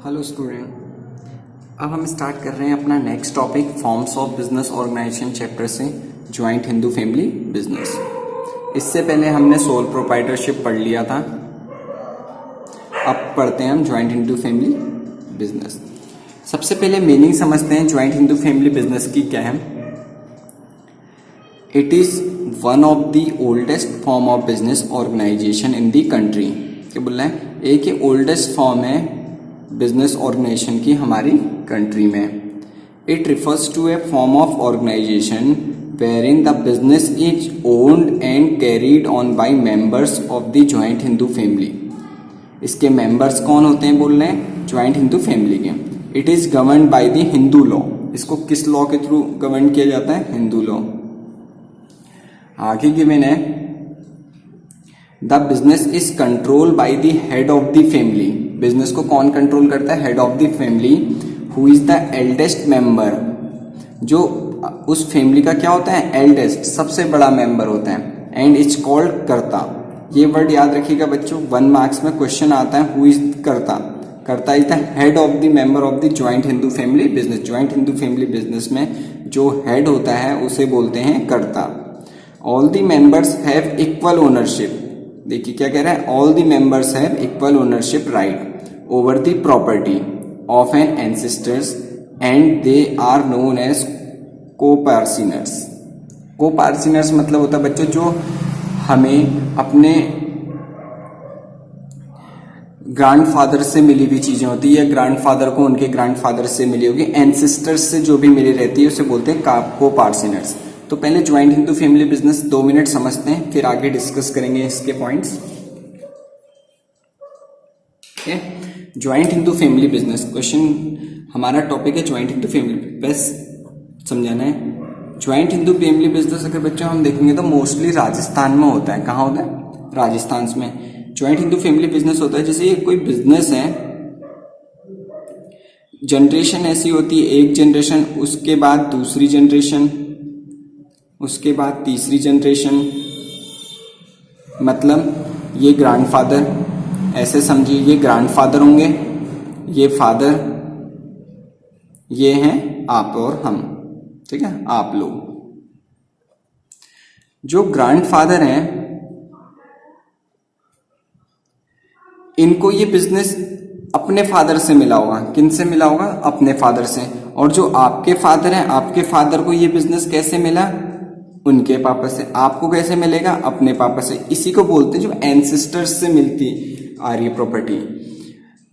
Hello student, अब हम start कर रहे हैं अपना next topic forms of business organisation chapter से ज्वाइंट हिंदू फैमिली बिजनेस। इससे पहले हमने सोल प्रोप्राइटरशिप पढ़ लिया था, अब पढ़ते हैं हम ज्वाइंट हिंदू फैमिली बिजनेस। सबसे पहले मीनिंग समझते हैं ज्वाइंट हिंदू फैमिली बिजनेस की क्या है। It is one of the oldest form of business organization in the country. क्या बोल रहे हैं, एक ही ओल्डेस्ट फॉर्म है बिजनेस ऑर्गेनाइजेशन की हमारी कंट्री में। It refers to a form of organization where in the business is owned and carried on by members of the joint Hindu family. इसके मेंबर्स कौन होते हैं बोल रहे हैं, ज्वाइंट हिंदू फैमिली के। It is govern by the Hindu law. इसको किस लॉ के थ्रू गवर्न किया जाता है, हिंदू लॉ। आगे गिवन है the business is control by the head of the family. Business को कौन कंट्रोल करता है, head of the family, who is the eldest member. जो उस फैमिली का क्या होता है, एल्डेस्ट, सबसे बड़ा मेंबर होता है। एंड इट्स कॉल्ड कर्ता। ये वर्ड याद रखिएगा बच्चों, 1 मार्क्स में क्वेश्चन आता है, who is karta. Karta is the head of the member of the joint Hindu family business. Joint Hindu family business में जो हेड होता है उसे बोलते हैं karta. All the members have equal ownership. देखिए क्या कह रहा है, all the members have equal ownership right over the property of an ancestors and they are known as coparceners. Coparceners मतलब होता है बच्चों जो हमें अपने ग्रैंडफादर से मिली हुई चीजें होती है, या ग्रैंडफादर को उनके ग्रैंडफादर से मिली होगी, एंसेस्टर्स से जो भी मिली रहती है उसे बोलते हैं कोपार्सिनर्स। तो पहले joint Hindu family business 2 minute समझते हैं, फिर आगे डिस्कस करेंगे इसके points. Joint Hindu family business question, हमारा टॉपिक है ज्वाइंट हिंदू फैमिली। बस समझाना है ज्वाइंट हिंदू फैमिली बिजनेस। अगर बच्चों हम देखेंगे तो मोस्टली राजस्थान में होता है। कहाँ होता है, राजस्थान में ज्वाइंट हिंदू फैमिली बिजनेस होता है। जैसे कोई बिजनेस है, जनरेशन ऐसी होती है, एक जनरेशन, उसके बाद दूसरी जनरेशन, उसके बाद तीसरी जनरेशन। मतलब ये ग्रैंडफादर, ऐसे समझिए ये ग्रैंडफादर होंगे, ये फादर, ये हैं आप और हम, ठीक है, आप लोग। जो ग्रैंडफादर हैं इनको ये बिजनेस अपने फादर से मिला होगा। किन से मिला होगा, अपने फादर से। और जो आपके फादर हैं, आपके फादर को ये बिजनेस कैसे मिला, उनके पापा से। आपको कैसे मिलेगा, अपने पापा से। इसी को बोलते हैं जो एंसेस्टर्स से मिलती आ रही है प्रॉपर्टी,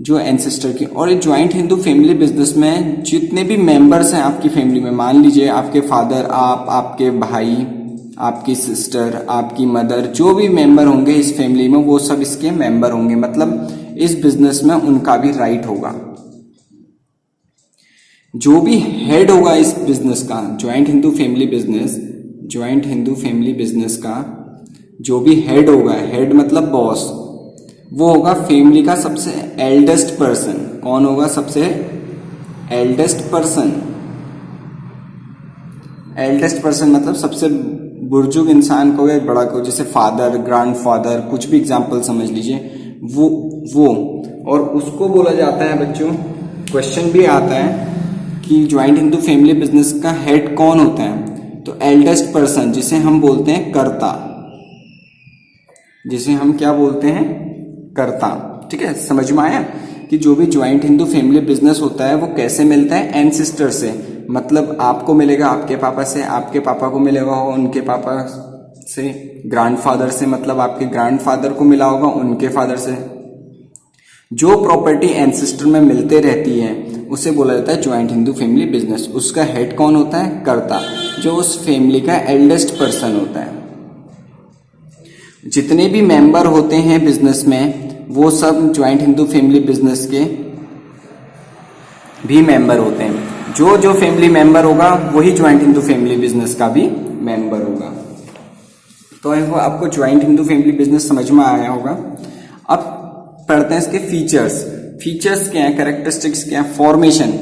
जो एंसेस्टर की। और ज्वाइंट हिंदू फैमिली बिजनेस में जितने भी मेंबर्स हैं आपकी फैमिली में, मान लीजिए आपके फादर, आप, आपके भाई, आपकी सिस्टर, आपकी मदर, जो भी मेंबर होंगे इस फैमिली में वो सब इसके मेंबर होंगे। मतलब इस बिजनेस में उनका भी राइट होगा। जो भी हेड होगा इस बिजनेस का, joint Hindu family business, joint Hindu family business का जो भी हेड होगा, हेड मतलब बॉस, वो होगा फैमिली का सबसे एल्डेस्ट पर्सन। कौन होगा, सबसे एल्डेस्ट पर्सन। एल्डेस्ट पर्सन मतलब सबसे बुजुर्ग इंसान को या बड़ा को, जैसे फादर, ग्रैंडफादर, कुछ भी एग्जांपल समझ लीजिए, वो और उसको बोला जाता है बच्चों। क्वेश्चन भी आता है कि ज्वाइंट हिंदू फैमिली बिजनेस का हेड कौन होता है, तो एल्डेस्ट पर्सन, जिसे हम बोलते हैं कर्ता, जिसे हम क्या बोलते हैं, कर्ता। ठीक है, समझ में आया कि जो भी ज्वाइंट हिंदू फैमिली बिजनेस होता है वो कैसे मिलता है, एंसेस्टर से। मतलब आपको मिलेगा आपके पापा से, आपके पापा को मिलेगा उनके पापा से, ग्रैंडफादर से मतलब आपके ग्रैंडफादर को मिला होगा उनके फादर से। जो प्रॉपर्टी एंसेस्टर में मिलते रहती है उसे बोला जाता है ज्वाइंट हिंदू फैमिली बिजनेस। उसका हेड कौन होता है, कर्ता, जो उस फैमिली का एल्डेस्ट पर्सन होता है। जितने भी मेंबर होते हैं बिजनेस में वो सब ज्वाइंट हिंदू फैमिली बिजनेस के भी मेंबर होते हैं। जो जो फैमिली मेंबर होगा वही ज्वाइंट हिंदू फैमिली बिजनेस का भी मेंबर होगा। तो आपको ज्वाइंट हिंदू फैमिली बिजनेस समझ में आया होगा। अब पढ़ते हैं इसके फीचर्स। फीचर्स क्या है, कैरेक्टरिस्टिक्स क्या है, फॉर्मेशन।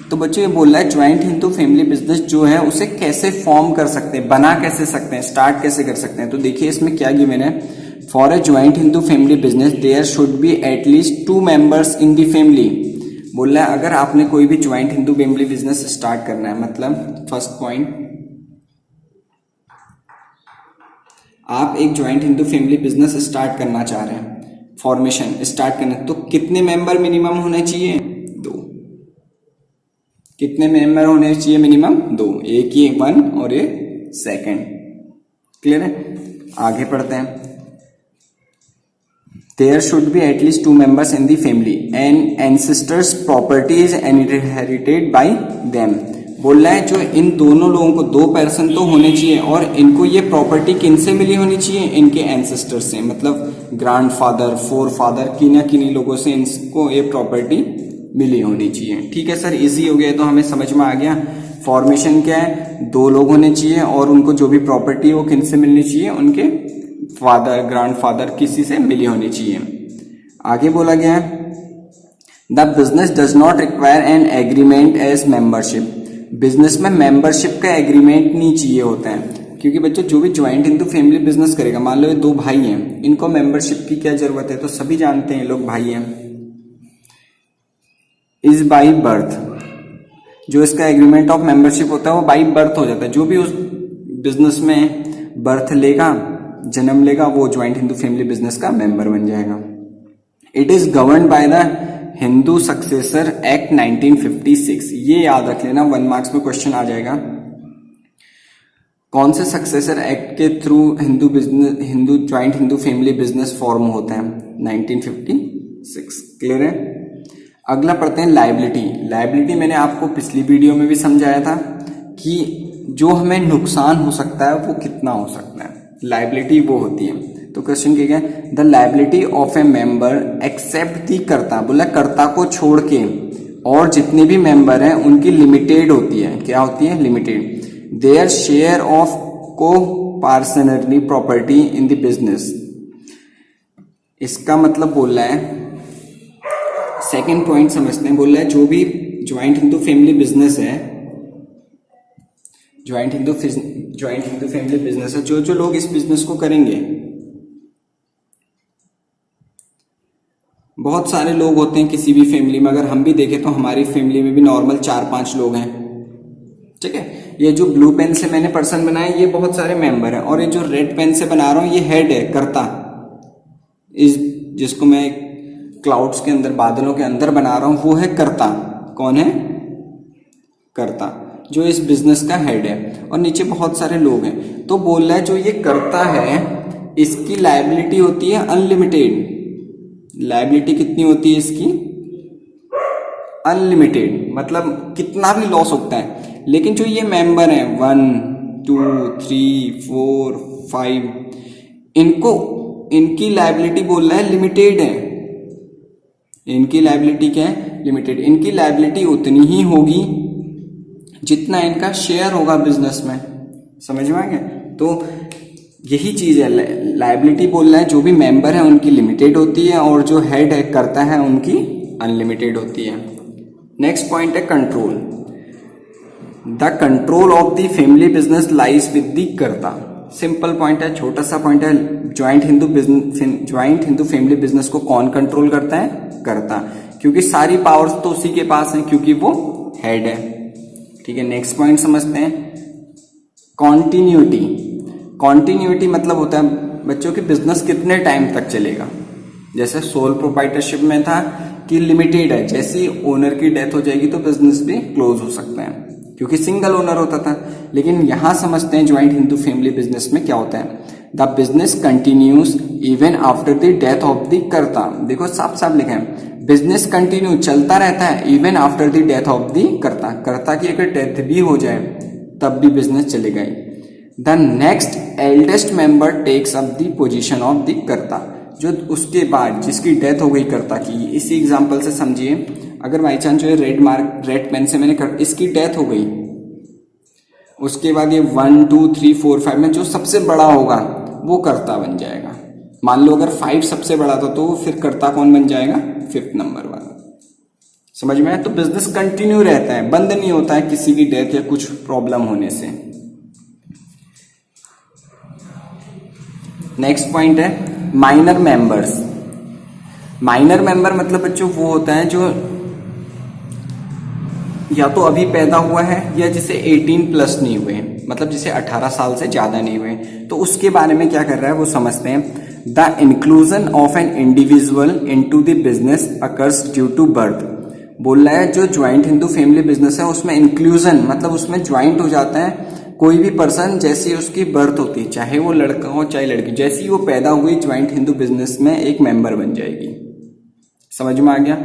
तो बच्चों ये बोल रहा है ज्वाइंट हिंदू फैमिली बिजनेस जो है उसे कैसे फॉर्म कर सकते हैं, बना कैसे सकते हैं, स्टार्ट कैसे कर सकते हैं। तो देखिए इसमें क्या गिवन है, for a joint Hindu family business there should be at least 2 members in the family बोल रहा है अगर आपने कोई भी joint Hindu family business start करना है, मतलब फर्स्ट पॉइंट, आप एक joint Hindu family business start करना चाह रहे हैं, फॉर्मेशन स्टार्ट करना, तो कितने मेंबर मिनिमम होने चाहिए? 2। कितने मेंबर होने चाहिए मिनिमम? 2, एक ही 1 और एक सेकंड। क्लियर है? आगे पढ़ते हैं। There should be at least 2 members in the family and ancestors' property is inherited by them। बोल रहा है जो इन दोनों लोगों को 2 पर्सन तो होने चाहिए और इनको ये प्रॉपर्टी किनसे मिली होनी चाहिए? इनके एंसेस्टर से, मतलब ग्रैंडफादर, फोरफादर, किन्हीं लोगों से इनको ये प्रॉपर्टी मिली होनी चाहिए। ठीक है सर, इजी हो गया, तो हमें समझ में आ गया फॉर्मेशन क्या है। 2 लोग होने चाहिए और उनको जो भी प्रॉपर्टी वो किनसे मिलनी चाहिए? उनके फादर, ग्रैंडफादर, किसी से मिली होनी चाहिए। आगे बोला गया है the business does not require an agreement as membership. Business में मेंबरशिप का एग्रीमेंट नहीं चाहिए होता है, क्योंकि बच्चों जो भी ज्वाइंट हिंदू फैमिली बिजनेस करेगा, मान लो ये 2 भाई हैं, इनको मेंबरशिप की क्या जरूरत है? तो सभी जानते हैं लोग भाई हैं। इज बाई बर्थ, जो इसका एग्रीमेंट ऑफ मेंबरशिप होता है वो बाई बर्थ हो जाता है। जो भी उस बिजनेस में बर्थ लेगा, जन्म लेगा, वो ज्वाइंट हिंदू फैमिली बिजनेस का मेंबर बन जाएगा। It is govern by the Hindu successor act 1956। ये याद रख लेना, 1 मार्क्स में क्वेश्चन आ जाएगा। कौन से सक्सेसर एक्ट के through Hindu joint Hindu family business form होता है? 1956। क्लियर है? अगला पढ़ते हैं लायबिलिटी। लायबिलिटी मैंने आपको पिछली वीडियो में भी समझाया था कि जो हमें नुकसान हो सकता है वो कितना हो सकता है, लायबिलिटी वो होती है। तो क्वेश्चन क्या है? The liability of a member except the karta, बोला कर्ता को छोड़ के और जितने भी मेंबर हैं उनकी लिमिटेड होती है। क्या होती है? लिमिटेड। देयर शेयर ऑफ को personally property in the business. इसका मतलब बोल रहा है, सेकेंड पॉइंट समझते हैं। बोल रहा है जो भी ज्वाइंट हिंदू फैमिली बिजनेस है, ज्वाइंट हिंदू फैमिली बिजनेस है, जो लोग इस बिजनेस को करेंगे, बहुत सारे लोग होते हैं किसी भी फैमिली में। अगर हम भी देखें तो हमारी फैमिली में भी नॉर्मल 4-5 लोग हैं। ठीक है, ये जो ब्लू पेन से मैंने पर्सन बनाया ये बहुत सारे मेंबर हैं, और ये जो रेड पेन से बना रहा हूं ये हेड है, कर्ता। इस जिसको मैं क्लाउड्स के अंदर, बादलों के अंदर बना रहा हूं, वो है कर्ता। कौन है? कर्ता, जो इस बिजनेस का हेड है, और नीचे बहुत सारे लोग हैं। तो बोल रहा है जो ये कर्ता है इसकी लायबिलिटी होती है अनलिमिटेड। लायबिलिटी कितनी होती है इसकी? अनलिमिटेड, मतलब कितना भी लॉस होता है। लेकिन जो ये मेंबर हैं 1, 2, 3, 4, 5, इनकी लायबिलिटी बोल रहा है लिमिटेड है। इनकी लायबिलिटी क्या है? लिमिटेड। इनकी लायबिलिटी उतनी ही होगी जितना इनका शेयर होगा बिजनेस में। समझ में आ गया? तो यही चीज है, लायबिलिटी बोल रहा है जो भी मेंबर है उनकी लिमिटेड होती है, और जो हेड है करता है उनकी अनलिमिटेड होती है। नेक्स्ट पॉइंट है control. The control of the family business lies with the कर्ता। सिंपल पॉइंट है, छोटा सा पॉइंट है। ज्वाइंट हिंदू फैमिली बिजनेस को कौन कंट्रोल करता है? कर्ता, क्योंकि सारी पावर्स तो उसी के पास है, क्योंकि वो हेड है। ठीक है, नेक्स्ट पॉइंट समझते हैं, कॉन्टिन्यूटी। कॉन्टिन्यूटी मतलब होता है बच्चों की बिजनेस कितने टाइम तक चलेगा। जैसे सोल प्रोप्राइटरशिप में था कि लिमिटेड है, जैसे ही ओनर की डेथ हो जाएगी तो बिजनेस भी क्लोज हो सकता है, क्योंकि सिंगल ओनर होता था। लेकिन यहां समझते हैं ज्वाइंट हिंदू फैमिली बिजनेस में क्या होता है। The business continues even after the death of the कर्ता। देखो साफ साफ लिखा है, बिजनेस कंटिन्यू चलता रहता है even after the death of the कर्ता। कर्ता की अगर डेथ भी हो जाए तब भी बिजनेस चलेगा ही। The next eldest member takes up the position of the karta. जो उसके बाद जिसकी डेथ हो गई कर्ता की, इसी एग्जांपल से समझिए, अगर बाई चांस जो है रेड पेन से मैंने इसकी डेथ हो गई, उसके बाद ये 1, 2, 3, 4, 5 में जो सबसे बड़ा होगा वो कर्ता बन जाएगा। मान लो अगर 5 सबसे बड़ा था तो फिर कर्ता कौन बन जाएगा? 5th नंबर वाला। समझ में आया? तो बिजनेस कंटिन्यू रहता है, बंद नहीं होता है किसी की डेथ या कुछ प्रॉब्लम होने से। नेक्स्ट पॉइंट है माइनर मेंबर्स। माइनर मेंबर मतलब बच्चों वो होता है जो या तो अभी पैदा हुआ है या जिसे 18 प्लस नहीं हुए, मतलब जिसे 18 साल से ज्यादा नहीं हुए, तो उसके बारे में क्या कर रहा है वो समझते हैं। The inclusion of an individual into the business occurs due to birth. बोल रहा है जो ज्वाइंट हिंदू फैमिली बिजनेस है उसमें इंक्लूजन मतलब उसमें ज्वाइंट हो जाता है कोई भी पर्सन जैसी उसकी बर्थ होती है, चाहे वो लड़का हो चाहे लड़की, जैसी वो पैदा हुई ज्वाइंट हिंदू बिजनेस में एक मेंबर बन जाएगी। समझ में आ गया?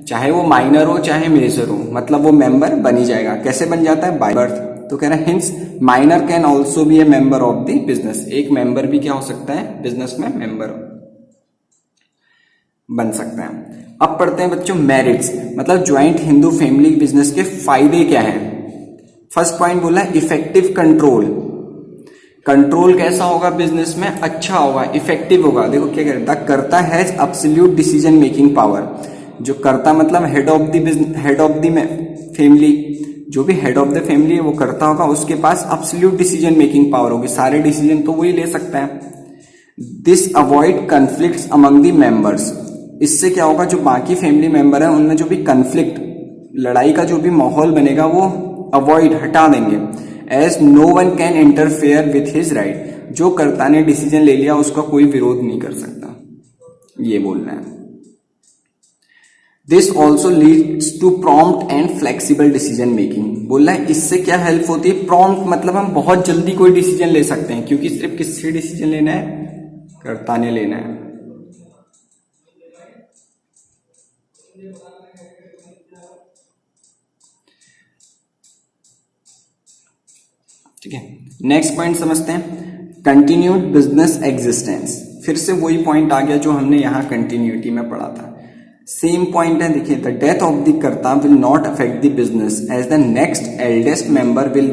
चाहे वो माइनर हो चाहे मेजर हो, मतलब वो मेंबर बन ही जाएगा। कैसे बन जाता है? By birth. तो कह रहा है hints minor can also be A member of the business. एक मेंबर भी क्या हो सकता है? बिजनेस में मेंबर बन सकता है। अब पढ़ते हैं बच्चों मेरिट्स, मतलब ज्वाइंट हिंदू फैमिली बिजनेस के फायदे क्या हैं। फर्स्ट पॉइंट बोला इफेक्टिव कंट्रोल। कंट्रोल कैसा होगा बिजनेस में? अच्छा होगा, इफेक्टिव होगा। देखो क्या कह रहा है, कर्ता has absolute decision making power. जो कर्ता मतलब हेड ऑफ द फैमिली, जो भी हेड ऑफ द फैमिली है वो कर्ता होगा, उसके पास एब्सोल्यूट डिसीजन मेकिंग पावर होगी, सारे डिसीजन तो वही ले सकता है। This avoid conflicts among the members. इससे क्या होगा, जो बाकी फैमिली मेंबर है उनमें जो भी कन्फ्लिक्ट, लड़ाई का जो भी माहौल बनेगा वो अवॉइड, हटा देंगे। As no one can interfere with his right. जो कर्ता ने डिसीजन ले लिया उसका कोई विरोध नहीं कर सकता, ये बोलना है। This also leads to prompt and flexible decision making. बोल रहा है इससे क्या हेल्प होती है? प्रॉम्प्ट मतलब हम बहुत जल्दी कोई डिसीजन ले सकते हैं, क्योंकि सिर्फ किससे डिसीजन लेना है? कर्ता ने लेना है। ठीक है, नेक्स्ट पॉइंट समझते हैं, कंटिन्यूड बिजनेस एग्जिस्टेंस। फिर से वही पॉइंट आ गया जो हमने यहां कंटिन्यूटी में पढ़ा था, सेम पॉइंट है। देखिए, the death of the karta will not affect the business as the next eldest member will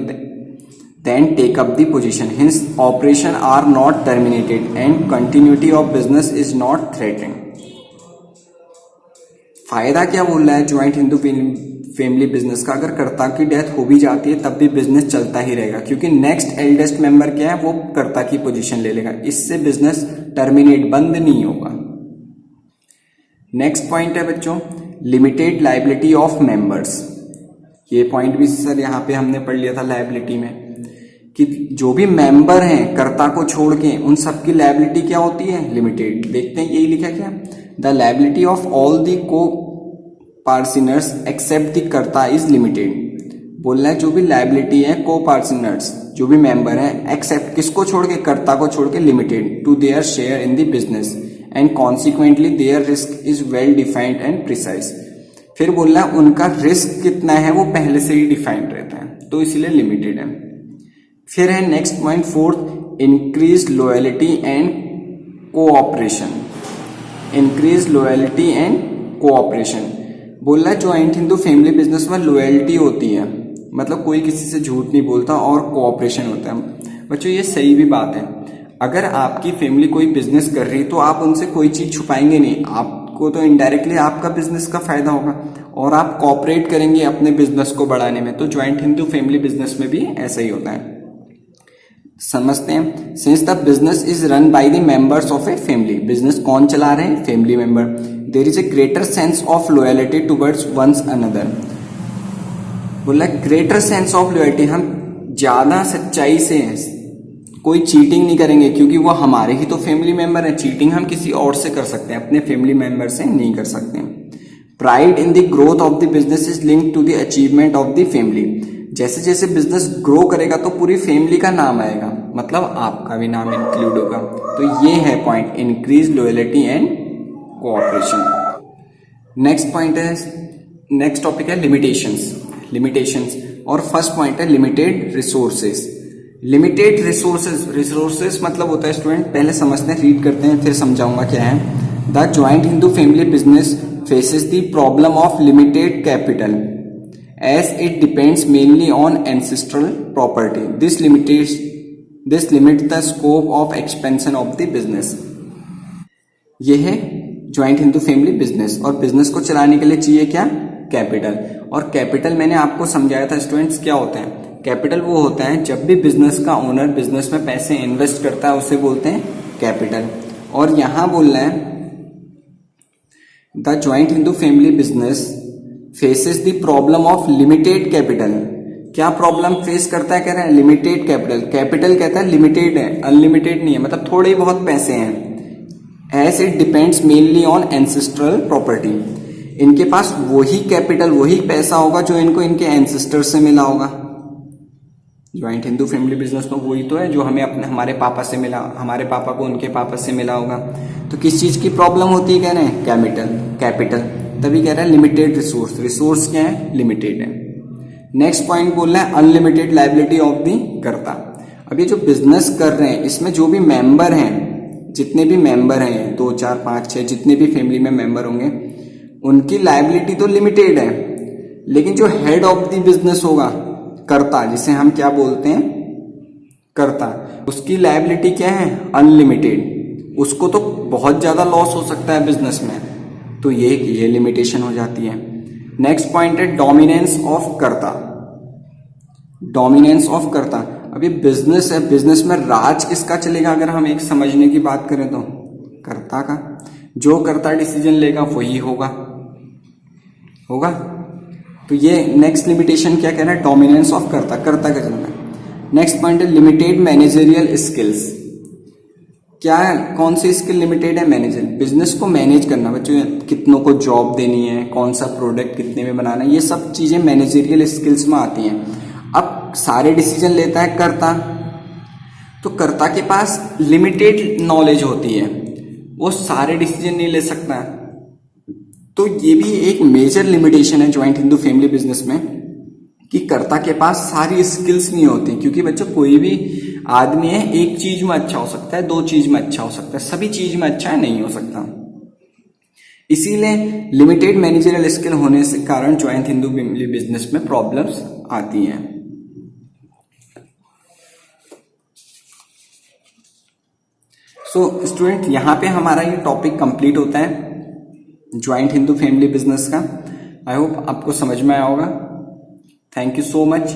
then take up the position, hence operation are not terminated and continuity of business is not threatened. फायदा क्या बोल रहा है joint Hindu family business का? अगर कर्ता की death हो भी जाती है तब भी बिजनेस चलता ही रहेगा, क्योंकि नेक्स्ट एल्डेस्ट मेंबर क्या है, वो कर्ता की पोजीशन ले लेगा। इससे बिजनेस टर्मिनेट, बंद नहीं होगा। नेक्स्ट पॉइंट है बच्चों, लिमिटेड लायबिलिटी ऑफ मेंबर्स। ये पॉइंट भी सर यहाँ पे हमने पढ़ लिया था लायबिलिटी में, कि जो भी मेंबर हैं कर्ता को छोड़ के उन सबकी लायबिलिटी क्या होती है? लिमिटेड। देखते हैं यही लिखा क्या, the liability of all the को पार्टनर्स एक्सेप्ट द कर्ता इज लिमिटेड। बोल रहा है जो भी लायबिलिटी है को पार्टनर्स, जो भी मेंबर है, एक्सेप्ट किसको छोड़ के? कर्ता को छोड़ के, limited to their share in the business and consequently their risk is well defined and precise. फिर बोल रहा है उनका रिस्क कितना है वो पहले से ही डिफाइंड रहता है, तो इसलिए लिमिटेड है। फिर है next point fourth, increase loyalty and cooperation. Increase loyalty and cooperation बोल रहा है ज्वाइंट हिंदू फैमिली बिजनेस में लॉयल्टी होती है, मतलब कोई किसी से झूठ नहीं बोलता, और कोऑपरेशन होता है। बच्चों ये सही भी बात है, अगर आपकी फैमिली कोई बिजनेस कर रही है तो आप उनसे कोई चीज छुपाएंगे नहीं, आपको तो इनडायरेक्टली आपका बिजनेस का फायदा होगा और आप कोऑपरेट करेंगे अपने बिजनेस को बढ़ाने में। तो ज्वाइंट हिंदू फैमिली बिजनेस में भी ऐसा ही होता है। समझते हैं, since the business is run by the members of a family. Business कौन चला रहे हैं? Family member. There is a greater sense of loyalty towards one's another. बोला ग्रेटर सेंस ऑफ लॉयल्टी, हम ज्यादा सच्चाई से कोई चीटिंग नहीं करेंगे, क्योंकि वो हमारे ही तो फैमिली मेंबर है। चीटिंग हम किसी और से कर सकते हैं, अपने फैमिली मेंबर से नहीं कर सकते। Pride in the growth of the business is linked to the achievement of the family. जैसे जैसे बिजनेस ग्रो करेगा तो पूरी फैमिली का नाम आएगा, मतलब आपका भी नाम इंक्लूड होगा। तो ये है point, increase loyalty and cooperation. Next point है, नेक्स्ट टॉपिक है लिमिटेशंस। लिमिटेशंस और फर्स्ट पॉइंट है लिमिटेड रिसोर्सेज। लिमिटेड रिसोर्सेज मतलब होता है स्टूडेंट, पहले समझते हैं, रीड करते हैं फिर समझाऊंगा क्या है। The joint Hindu family business faces the problem of limited capital as it depends mainly on ancestral property. This limits the scope of expansion of the business. ये है ज्वाइंट हिंदू फैमिली बिजनेस, और बिजनेस को चलाने के लिए चाहिए क्या? कैपिटल। और कैपिटल मैंने आपको समझाया था स्टूडेंट्स क्या होता है। कैपिटल वो होता है जब भी बिजनेस का ओनर बिजनेस में पैसे इन्वेस्ट करता है उसे बोलते हैं कैपिटल। और यहां बोल रहे हैं the joint Hindu family business faces the problem of limited capital. क्या प्रॉब्लम फेस करता है, कह रहे हैं लिमिटेड कैपिटल। कैपिटल कहता है लिमिटेड है, अनलिमिटेड नहीं है, मतलब थोड़े ही बहुत पैसे हैं। As it depends mainly on ancestral property. इनके पास वही कैपिटल, वही पैसा होगा जो इनको इनके एंसेस्टर से मिला होगा। ज्वाइंट हिंदू फैमिली बिजनेस में वही तो है जो हमें अपने हमारे पापा से मिला, हमारे पापा को उनके पापा से मिला होगा। तो किस चीज की प्रॉब्लम होती है, कह रहे हैं कैपिटल। तभी कह रहे हैं लिमिटेड रिसोर्स। रिसोर्स क्या है, लिमिटेड है। नेक्स्ट पॉइंट बोल रहा है अनलिमिटेड लायबिलिटी ऑफ दी कर्ता। अब ये जो बिजनेस कर रहे हैं इसमें जो भी मेंबर हैं, जितने भी मेंबर हैं 2 4 5 6 जितने भी फैमिली में मेंबर होंगे उनकी लायबिलिटी तो लिमिटेड है, लेकिन जो हेड ऑफ द बिजनेस होगा, कर्ता, जिसे हम क्या बोलते हैं, कर्ता, उसकी लायबिलिटी क्या है, अनलिमिटेड। उसको तो बहुत ज्यादा लॉस हो सकता है बिजनेस में, तो ये लिमिटेशन हो जाती है। नेक्स्ट पॉइंट है डोमिनेंस ऑफ कर्ता। डोमिनेंस ऑफ कर्ता। अभी बिजनेस है, बिजनेस में राज किसका चलेगा, अगर हम एक समझने की बात करें तो कर्ता का। जो कर्ता डिसीजन लेगा वही होगा। तो ये नेक्स्ट लिमिटेशन क्या कह रहा है, डोमिनेंस ऑफ कर्ता का चलना है। नेक्स्ट पॉइंट है लिमिटेड मैनेजरियल स्किल्स। क्या है, कौन सी स्किल लिमिटेड है, मैनेजर। बिजनेस को मैनेज करना, बच्चों कितनों को जॉब देनी है, कौन सा प्रोडक्ट कितने में बनाना है, ये सब चीजें मैनेजरियल स्किल्स में आती हैं। अब सारे डिसीजन लेता है कर्ता, तो कर्ता के पास लिमिटेड नॉलेज होती है, वो सारे डिसीजन नहीं ले सकता। तो ये भी एक मेजर लिमिटेशन है ज्वाइंट हिंदू फैमिली बिजनेस में कि कर्ता के पास सारी स्किल्स नहीं होती। क्योंकि बच्चों कोई भी आदमी है, एक चीज में अच्छा हो सकता है, 2 चीज में अच्छा हो सकता है, सभी चीज में अच्छा नहीं हो सकता। इसीलिए लिमिटेड मैनेजरियल स्किल होने से कारण ज्वाइंट हिंदू फैमिली बिजनेस में प्रॉब्लम्स आती हैं। स्टूडेंट यहां पे हमारा ये टॉपिक कंप्लीट होता है ज्वाइंट हिंदू फैमिली बिजनेस का। आई होप आपको समझ में आया होगा। Thank you so much.